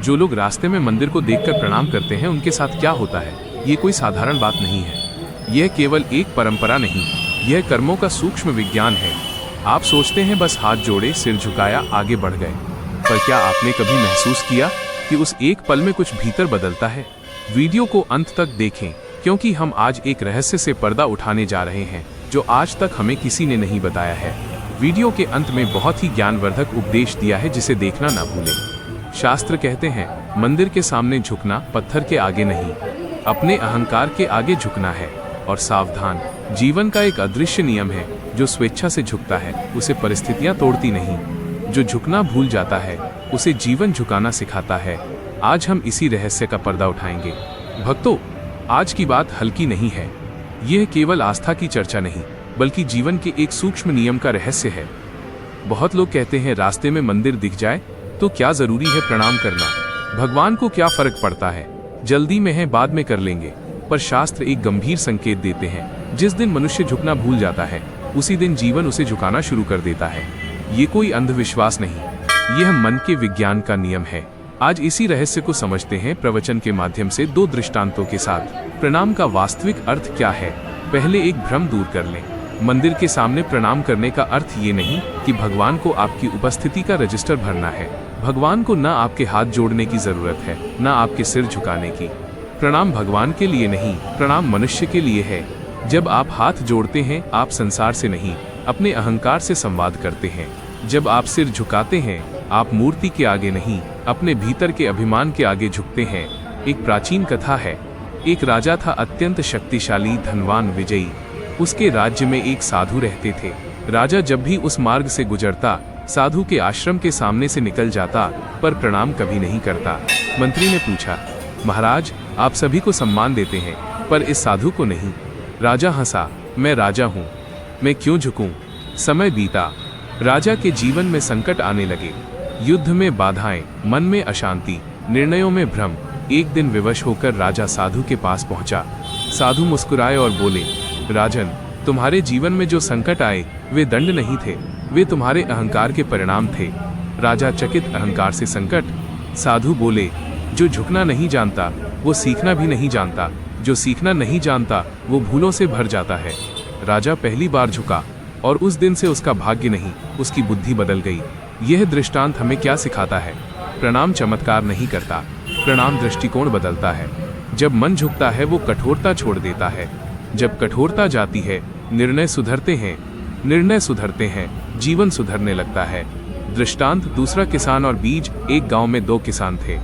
जो लोग रास्ते में मंदिर को देखकर प्रणाम करते हैं उनके साथ क्या होता है, ये कोई साधारण बात नहीं है। यह केवल एक परंपरा नहीं, यह कर्मों का सूक्ष्म विज्ञान है। आप सोचते हैं बस हाथ जोड़े, सिर झुकाया, आगे बढ़ गए, पर क्या आपने कभी महसूस किया कि उस एक पल में कुछ भीतर बदलता है? वीडियो को अंत तक देखें, क्योंकि हम आज एक रहस्य से पर्दा उठाने जा रहे हैं जो आज तक हमें किसी ने नहीं बताया है। वीडियो के अंत में बहुत ही ज्ञानवर्धक उपदेश दिया है जिसे देखना ना भूलें। शास्त्र कहते हैं, मंदिर के सामने झुकना, पत्थर के आगे नहीं, अपने अहंकार के आगे झुकना है। और सावधान, जीवन का एक अदृश्य नियम है, जो स्वेच्छा से झुकता है उसे परिस्थितियां तोड़ती नहीं, जो झुकना भूल जाता है उसे जीवन झुकाना सिखाता है। आज हम इसी रहस्य का पर्दा उठाएंगे। भक्तों, आज की बात हल्की नहीं है। यह केवल आस्था की चर्चा नहीं, बल्कि जीवन के एक सूक्ष्म नियम का रहस्य है। बहुत लोग कहते हैं रास्ते में मंदिर दिख जाए तो क्या जरूरी है प्रणाम करना, भगवान को क्या फर्क पड़ता है, जल्दी में है बाद में कर लेंगे। पर शास्त्र एक गंभीर संकेत देते हैं, जिस दिन मनुष्य झुकना भूल जाता है उसी दिन जीवन उसे झुकाना शुरू कर देता है। ये कोई अंधविश्वास नहीं, यह मन के विज्ञान का नियम है। आज इसी रहस्य को समझते हैं प्रवचन के माध्यम से, दो दृष्टांतों के साथ। प्रणाम का वास्तविक अर्थ क्या है, पहले एक भ्रम दूर कर लें। मंदिर के सामने प्रणाम करने का अर्थ ये नहीं कि भगवान को आपकी उपस्थिति का रजिस्टर भरना है। भगवान को ना आपके हाथ जोड़ने की जरूरत है, ना आपके सिर झुकाने की। प्रणाम भगवान के लिए नहीं, प्रणाम मनुष्य के लिए है। जब आप हाथ जोड़ते हैं, आप संसार से नहीं, अपने अहंकार से संवाद करते हैं। जब आप सिर झुकाते हैं, आप मूर्ति के आगे नहीं, अपने भीतर के अभिमान के आगे झुकते हैं। एक प्राचीन कथा है, एक राजा था, अत्यंत शक्तिशाली, धनवान, विजयी। उसके राज्य में एक साधु रहते थे। राजा जब भी उस मार्ग से गुजरता, साधु के आश्रम के सामने से निकल जाता, पर प्रणाम कभी नहीं करता। मंत्री ने पूछा, महाराज, आप सभी को सम्मान देते हैं, पर इस साधु को नहीं। राजा हंसा, मैं राजा हूँ, मैं क्यों झुकूं? समय बीता, राजा के जीवन में संकट आने लगे, युद्ध में बाधाएं, मन में अशांति, निर्णयों में भ्रम। एक दिन विवश होकर राजा साधु के पास पहुंचा। साधु मुस्कुराए और बोले, राजन, तुम्हारे जीवन में जो संकट आए वे दंड नहीं थे, वे तुम्हारे अहंकार के परिणाम थे। राजा चकित, अहंकार से संकट? साधु बोले, जो झुकना नहीं जानता वो सीखना भी नहीं जानता, जो सीखना नहीं जानता वो भूलों से भर जाता है। राजा पहली बार झुका और उस दिन से उसका भाग्य नहीं, उसकी बुद्धि बदल गई। यह दृष्टांत हमें क्या सिखाता है? प्रणाम चमत्कार नहीं करता, प्रणाम दृष्टिकोण बदलता है। जब मन झुकता है वो कठोरता छोड़ देता है। जब कठोरता जाती है, निर्णय सुधरते हैं, निर्णय सुधरते हैं, जीवन सुधरने लगता है। दृष्टांत, दूसरा किसान और बीज। एक गांव में दो किसान थे,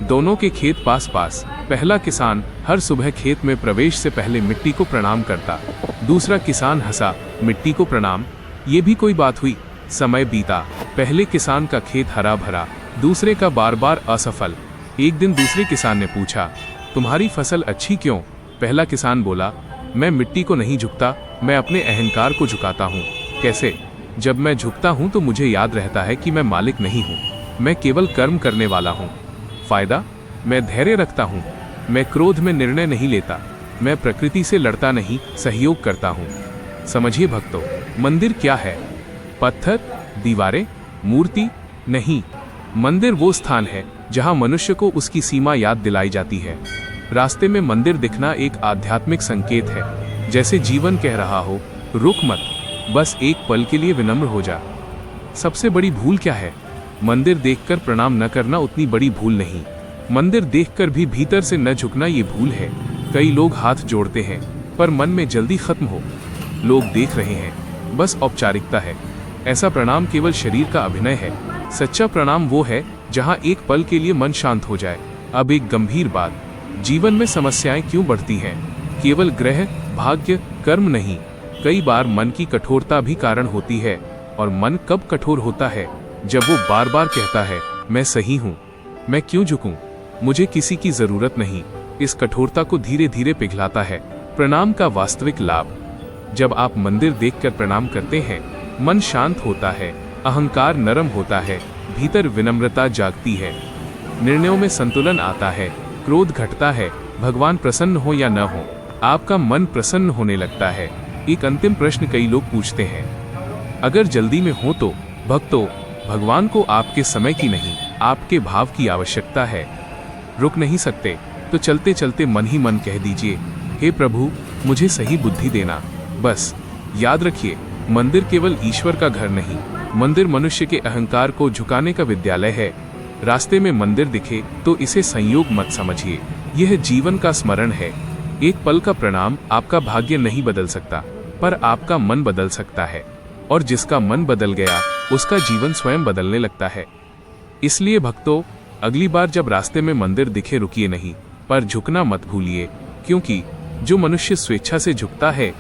दोनों के खेत पास पास। पहला किसान हर सुबह खेत में प्रवेश से पहले मिट्टी को प्रणाम करता। दूसरा किसान हंसा, मिट्टी को प्रणाम, ये भी कोई बात हुई। समय बीता, पहले किसान का खेत हरा भरा, दूसरे का बार बार असफल। एक दिन दूसरे किसान ने पूछा, तुम्हारी फसल अच्छी क्यों? पहला किसान बोला, मैं मिट्टी को नहीं झुकता, मैं अपने अहंकार को झुकाता हूँ। कैसे? जब मैं झुकता हूँ तो मुझे याद रहता है कि मैं मालिक नहीं हूँ, मैं केवल कर्म करने वाला हूँ। फायदा? मैं धैर्य रखता हूँ, मैं क्रोध में निर्णय नहीं लेता, मैं प्रकृति से लड़ता नहीं, सहयोग करता हूँ। समझिए भक्तों, मंदिर क्या है? पत्थर, दीवारें, मूर्ति नहीं। मंदिर वो स्थान है जहाँ मनुष्य को उसकी सीमा याद दिलाई जाती है। रास्ते में मंदिर दिखना एक आध्यात्मिक संकेत है, जैसे जीवन कह रहा हो, रुक मत, बस एक पल के लिए विनम्र हो जा। सबसे बड़ी भूल क्या है? मंदिर देखकर प्रणाम न करना उतनी बड़ी भूल नहीं, मंदिर देखकर भी भीतर से न झुकना ये भूल है। कई लोग हाथ जोड़ते हैं पर मन में जल्दी खत्म हो, लोग देख रहे हैं, बस औपचारिकता है। ऐसा प्रणाम केवल शरीर का अभिनय है। सच्चा प्रणाम वो है जहां एक पल के लिए मन शांत हो जाए। अब एक गंभीर बात, जीवन में समस्याएं क्यों बढ़ती हैं? केवल ग्रह, भाग्य, कर्म नहीं, कई बार मन की कठोरता भी कारण होती है। और मन कब कठोर होता है? जब वो बार बार कहता है, मैं सही हूँ, मैं क्यों झुकूं, मुझे किसी की जरूरत नहीं। इस कठोरता को धीरे धीरे पिघलाता है प्रणाम का वास्तविक लाभ। जब आप मंदिर देखकर प्रणाम करते हैं, मन शांत होता है, अहंकार नरम होता है, भीतर विनम्रता जागती है, निर्णयों में संतुलन आता है, क्रोध घटता है। भगवान प्रसन्न हो या न हो, आपका मन प्रसन्न होने लगता है। एक अंतिम प्रश्न कई लोग पूछते हैं, अगर जल्दी में हो तो? भक्तों, भगवान को आपके समय की नहीं, आपके भाव की आवश्यकता है। रुक नहीं सकते तो चलते चलते मन ही मन कह दीजिए, हे प्रभु मुझे सही बुद्धि देना। बस याद रखिए, मंदिर केवल ईश्वर का घर नहीं, मंदिर मनुष्य के अहंकार को झुकाने का विद्यालय है। रास्ते में मंदिर दिखे तो इसे संयोग मत समझिए, यह जीवन का स्मरण है। एक पल का प्रणाम आपका भाग्य नहीं बदल सकता, पर आपका मन बदल सकता है, और जिसका मन बदल गया उसका जीवन स्वयं बदलने लगता है। इसलिए भक्तों, अगली बार जब रास्ते में मंदिर दिखे रुकिए नहीं, पर झुकना मत भूलिए, क्योंकि जो मनुष्य स्वेच्छा से झुकता है